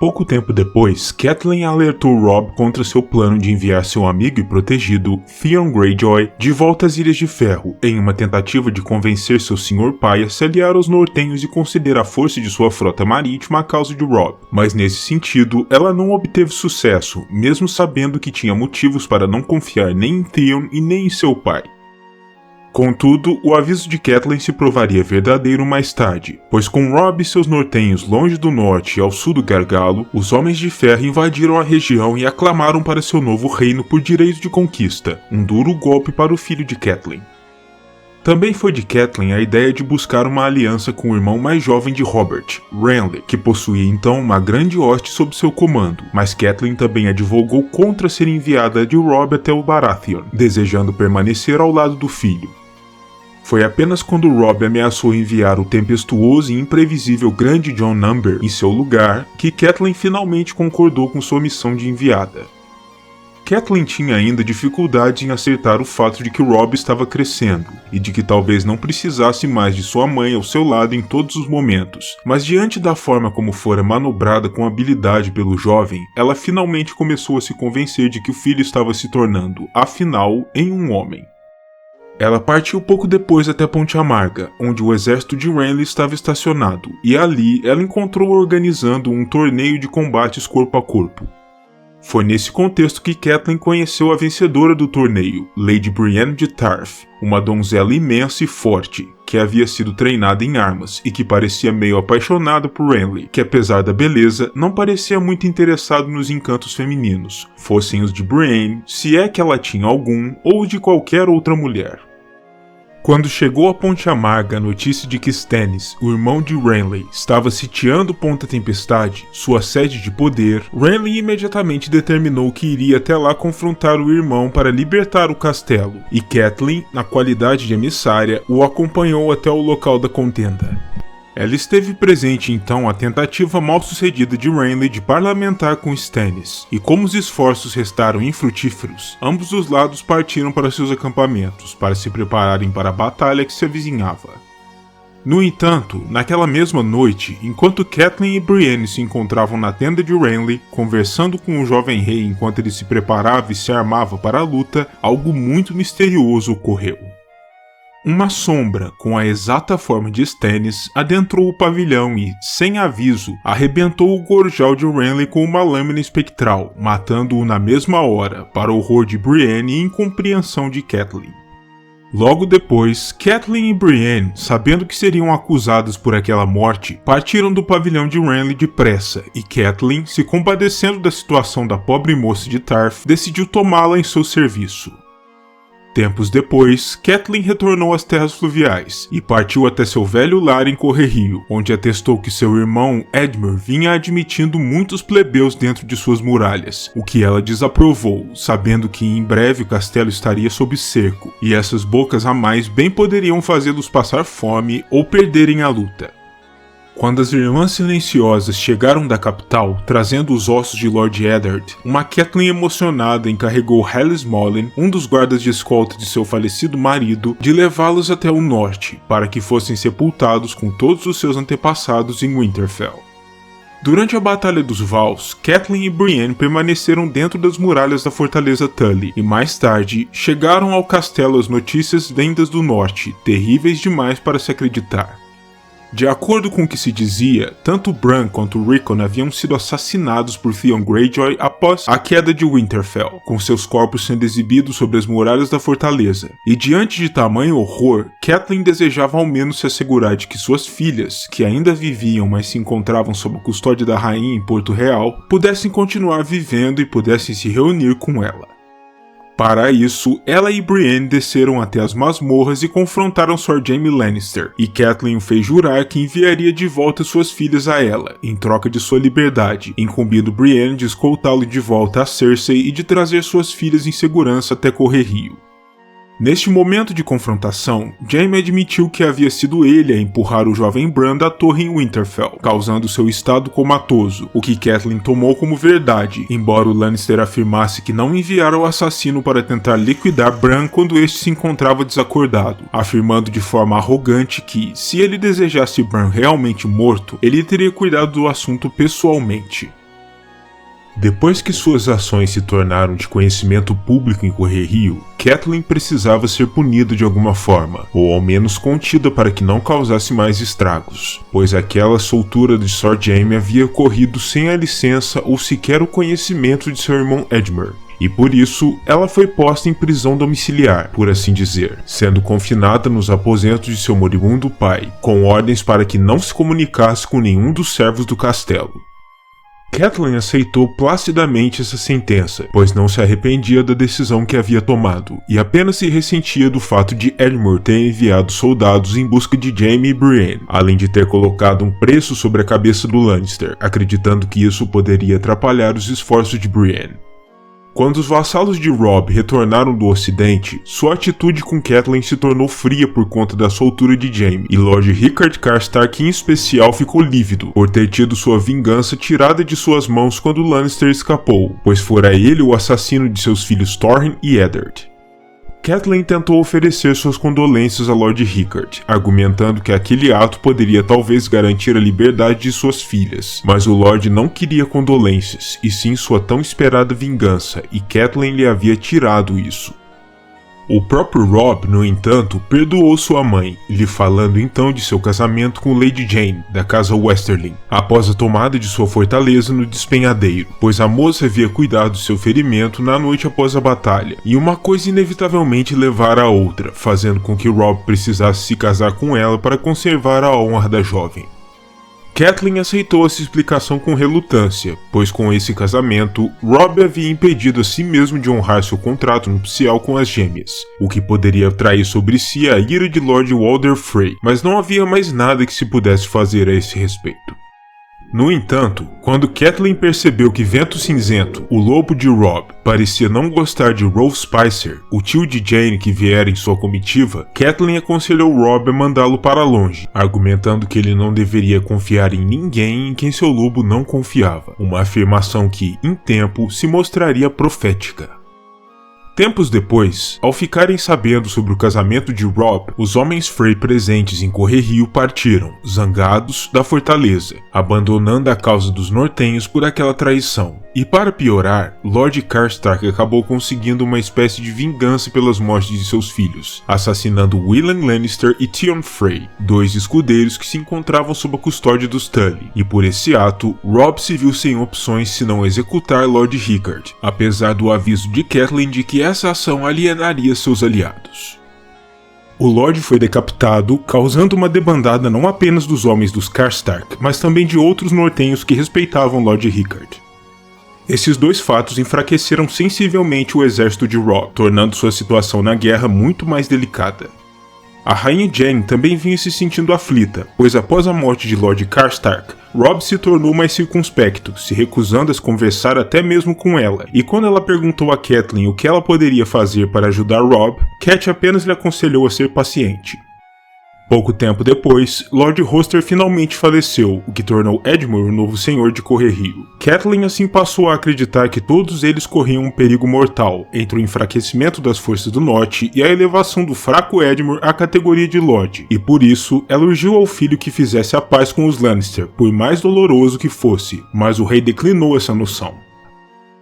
Pouco tempo depois, Catelyn alertou Robb contra seu plano de enviar seu amigo e protegido, Theon Greyjoy, de volta às Ilhas de Ferro, em uma tentativa de convencer seu senhor pai a se aliar aos nortenhos e conceder a força de sua frota marítima à causa de Robb. Mas nesse sentido, ela não obteve sucesso, mesmo sabendo que tinha motivos para não confiar nem em Theon e nem em seu pai. Contudo, o aviso de Catelyn se provaria verdadeiro mais tarde, pois com Robb e seus nortenhos longe do norte e ao sul do Gargalo, os Homens de Ferro invadiram a região e aclamaram para seu novo reino por direito de conquista, um duro golpe para o filho de Catelyn. Também foi de Catelyn a ideia de buscar uma aliança com o irmão mais jovem de Robert, Renly, que possuía então uma grande hoste sob seu comando, mas Catelyn também advogou contra ser enviada de Robb até o Baratheon, desejando permanecer ao lado do filho. Foi apenas quando Robb ameaçou enviar o tempestuoso e imprevisível grande John Number em seu lugar que Catelyn finalmente concordou com sua missão de enviada. Catelyn tinha ainda dificuldade em aceitar o fato de que Robb estava crescendo e de que talvez não precisasse mais de sua mãe ao seu lado em todos os momentos, mas diante da forma como fora manobrada com habilidade pelo jovem, ela finalmente começou a se convencer de que o filho estava se tornando, afinal, em um homem. Ela partiu pouco depois até Ponte Amarga, onde o exército de Renly estava estacionado, e ali ela encontrou organizando um torneio de combates corpo a corpo. Foi nesse contexto que Catelyn conheceu a vencedora do torneio, Lady Brienne de Tarth, uma donzela imensa e forte, que havia sido treinada em armas e que parecia meio apaixonada por Renly, que apesar da beleza, não parecia muito interessado nos encantos femininos, fossem os de Brienne, se é que ela tinha algum, ou de qualquer outra mulher. Quando chegou a Ponte Amarga a notícia de que Stannis, o irmão de Renly, estava sitiando Ponta Tempestade, sua sede de poder, Renly imediatamente determinou que iria até lá confrontar o irmão para libertar o castelo, e Catelyn, na qualidade de emissária, o acompanhou até o local da contenda. Ela esteve presente então à tentativa mal sucedida de Renly de parlamentar com Stannis, e como os esforços restaram infrutíferos, ambos os lados partiram para seus acampamentos, para se prepararem para a batalha que se avizinhava. No entanto, naquela mesma noite, enquanto Catelyn e Brienne se encontravam na tenda de Renly, conversando com o jovem rei enquanto ele se preparava e se armava para a luta, algo muito misterioso ocorreu. Uma sombra, com a exata forma de Stannis, adentrou o pavilhão e, sem aviso, arrebentou o gorjal de Renly com uma lâmina espectral, matando-o na mesma hora, para o horror de Brienne e incompreensão de Catelyn. Logo depois, Catelyn e Brienne, sabendo que seriam acusadas por aquela morte, partiram do pavilhão de Renly depressa, e Catelyn, se compadecendo da situação da pobre moça de Tarth, decidiu tomá-la em seu serviço. Tempos depois, Catelyn retornou às terras fluviais e partiu até seu velho lar em Correrio, onde atestou que seu irmão Edmure vinha admitindo muitos plebeus dentro de suas muralhas, o que ela desaprovou, sabendo que em breve o castelo estaria sob cerco, e essas bocas a mais bem poderiam fazê-los passar fome ou perderem a luta. Quando as Irmãs Silenciosas chegaram da capital, trazendo os ossos de Lord Eddard, uma Catelyn emocionada encarregou Helles Mollin, um dos guardas de escolta de seu falecido marido, de levá-los até o norte, para que fossem sepultados com todos os seus antepassados em Winterfell. Durante a Batalha dos Vals, Catelyn e Brienne permaneceram dentro das muralhas da fortaleza Tully, e mais tarde, chegaram ao castelo as notícias vindas do norte, terríveis demais para se acreditar. De acordo com o que se dizia, tanto Bran quanto Rickon haviam sido assassinados por Theon Greyjoy após a queda de Winterfell, com seus corpos sendo exibidos sobre as muralhas da fortaleza. E diante de tamanho horror, Catelyn desejava ao menos se assegurar de que suas filhas, que ainda viviam mas se encontravam sob a custódia da rainha em Porto Real, pudessem continuar vivendo e pudessem se reunir com ela. Para isso, ela e Brienne desceram até as masmorras e confrontaram Sir Jaime Lannister, e Catelyn o fez jurar que enviaria de volta suas filhas a ela, em troca de sua liberdade, incumbindo Brienne de escoltá-lo de volta a Cersei e de trazer suas filhas em segurança até Correrio. Neste momento de confrontação, Jaime admitiu que havia sido ele a empurrar o jovem Bran da torre em Winterfell, causando seu estado comatoso, o que Catelyn tomou como verdade, embora o Lannister afirmasse que não enviara o assassino para tentar liquidar Bran quando este se encontrava desacordado, afirmando de forma arrogante que, se ele desejasse Bran realmente morto, ele teria cuidado do assunto pessoalmente. Depois que suas ações se tornaram de conhecimento público em Correrio, Catelyn precisava ser punida de alguma forma, ou ao menos contida para que não causasse mais estragos, pois aquela soltura de Sir Jaime havia ocorrido sem a licença ou sequer o conhecimento de seu irmão Edmure. E por isso, ela foi posta em prisão domiciliar, por assim dizer, sendo confinada nos aposentos de seu moribundo pai, com ordens para que não se comunicasse com nenhum dos servos do castelo. Catelyn aceitou placidamente essa sentença, pois não se arrependia da decisão que havia tomado, e apenas se ressentia do fato de Edmure ter enviado soldados em busca de Jaime e Brienne, além de ter colocado um preço sobre a cabeça do Lannister, acreditando que isso poderia atrapalhar os esforços de Brienne. Quando os vassalos de Robb retornaram do ocidente, sua atitude com Catelyn se tornou fria por conta da soltura de Jaime, e Lord Rickard Karstark em especial ficou lívido por ter tido sua vingança tirada de suas mãos quando Lannister escapou, pois fora ele o assassino de seus filhos Torrhen e Eddard. Catelyn tentou oferecer suas condolências a Lord Rickard, argumentando que aquele ato poderia talvez garantir a liberdade de suas filhas, mas o Lorde não queria condolências, e sim sua tão esperada vingança, e Catelyn lhe havia tirado isso. O próprio Robb, no entanto, perdoou sua mãe, lhe falando então de seu casamento com Lady Jane, da casa Westerling, após a tomada de sua fortaleza no despenhadeiro, pois a moça havia cuidado de seu ferimento na noite após a batalha, e uma coisa inevitavelmente levara a outra, fazendo com que Robb precisasse se casar com ela para conservar a honra da jovem. Catelyn aceitou essa explicação com relutância, pois com esse casamento, Robb havia impedido a si mesmo de honrar seu contrato nupcial com as gêmeas, o que poderia atrair sobre si a ira de Lord Walder Frey, mas não havia mais nada que se pudesse fazer a esse respeito. No entanto, quando Catelyn percebeu que Vento Cinzento, o lobo de Robb, parecia não gostar de Rolf Spicer, o tio de Jane que viera em sua comitiva, Catelyn aconselhou Robb a mandá-lo para longe, argumentando que ele não deveria confiar em ninguém em quem seu lobo não confiava, uma afirmação que, em tempo, se mostraria profética. Tempos depois, ao ficarem sabendo sobre o casamento de Robb, os homens Frey presentes em Correrio partiram, zangados, da fortaleza, abandonando a causa dos nortenhos por aquela traição. E para piorar, Lord Karstark acabou conseguindo uma espécie de vingança pelas mortes de seus filhos, assassinando William Lannister e Theon Frey, dois escudeiros que se encontravam sob a custódia dos Tully, e por esse ato, Robb se viu sem opções senão executar Lord Rickard, apesar do aviso de Catelyn de que essa ação alienaria seus aliados. O Lorde foi decapitado, causando uma debandada não apenas dos homens dos Karstark, mas também de outros nortenhos que respeitavam Lord Rickard. Esses dois fatos enfraqueceram sensivelmente o exército de Robb, tornando sua situação na guerra muito mais delicada. A rainha Jane também vinha se sentindo aflita, pois após a morte de Lord Karstark, Robb se tornou mais circunspecto, se recusando a conversar até mesmo com ela, e quando ela perguntou a Catelyn o que ela poderia fazer para ajudar Robb, Cat apenas lhe aconselhou a ser paciente. Pouco tempo depois, Lord Roster finalmente faleceu, o que tornou Edmure o novo senhor de Correrio. Catelyn assim passou a acreditar que todos eles corriam um perigo mortal, entre o enfraquecimento das forças do norte e a elevação do fraco Edmure à categoria de Lorde, e por isso ela urgiu ao filho que fizesse a paz com os Lannister, por mais doloroso que fosse, mas o rei declinou essa noção.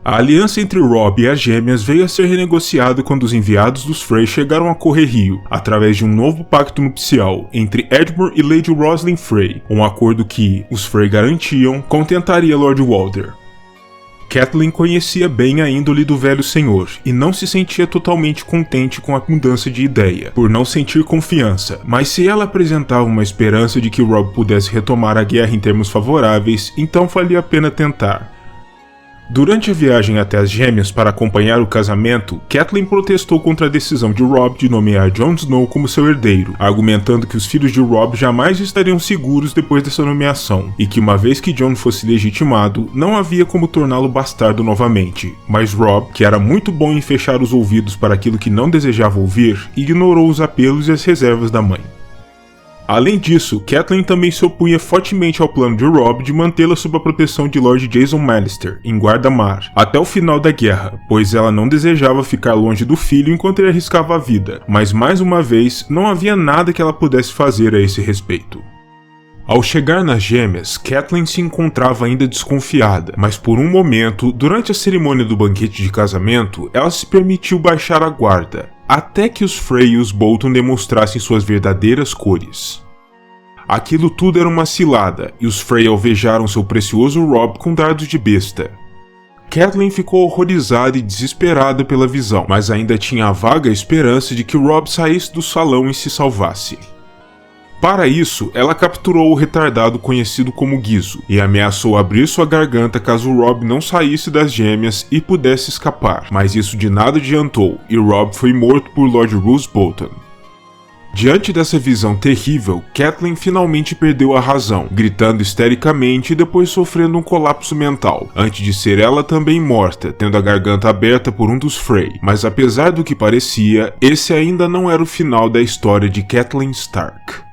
A aliança entre Robb e as gêmeas veio a ser renegociada quando os enviados dos Frey chegaram a Correrio, através de um novo pacto nupcial entre Edmure e Lady Roslyn Frey, um acordo que, os Frey garantiam, contentaria Lord Walder. Catelyn conhecia bem a índole do velho senhor, e não se sentia totalmente contente com a mudança de ideia, por não sentir confiança, mas se ela apresentava uma esperança de que Robb pudesse retomar a guerra em termos favoráveis, então valia a pena tentar. Durante a viagem até as gêmeas para acompanhar o casamento, Catelyn protestou contra a decisão de Robb de nomear Jon Snow como seu herdeiro, argumentando que os filhos de Robb jamais estariam seguros depois dessa nomeação, e que uma vez que Jon fosse legitimado, não havia como torná-lo bastardo novamente. Mas Robb, que era muito bom em fechar os ouvidos para aquilo que não desejava ouvir, ignorou os apelos e as reservas da mãe. Além disso, Catelyn também se opunha fortemente ao plano de Robb de mantê-la sob a proteção de Lord Jason Mallister, em Guarda-Mar, até o final da guerra, pois ela não desejava ficar longe do filho enquanto ele arriscava a vida, mas mais uma vez, não havia nada que ela pudesse fazer a esse respeito. Ao chegar nas gêmeas, Catelyn se encontrava ainda desconfiada, mas por um momento, durante a cerimônia do banquete de casamento, ela se permitiu baixar a guarda, até que os Frey e os Bolton demonstrassem suas verdadeiras cores. Aquilo tudo era uma cilada, e os Frey alvejaram seu precioso Robb com dardos de besta. Catelyn ficou horrorizada e desesperada pela visão, mas ainda tinha a vaga esperança de que Robb saísse do salão e se salvasse. Para isso, ela capturou o retardado conhecido como Gizzo e ameaçou abrir sua garganta caso Robb não saísse das gêmeas e pudesse escapar, mas isso de nada adiantou e Robb foi morto por Lord Roose Bolton. Diante dessa visão terrível, Catelyn finalmente perdeu a razão, gritando histericamente e depois sofrendo um colapso mental, antes de ser ela também morta, tendo a garganta aberta por um dos Frey. Mas apesar do que parecia, esse ainda não era o final da história de Catelyn Stark.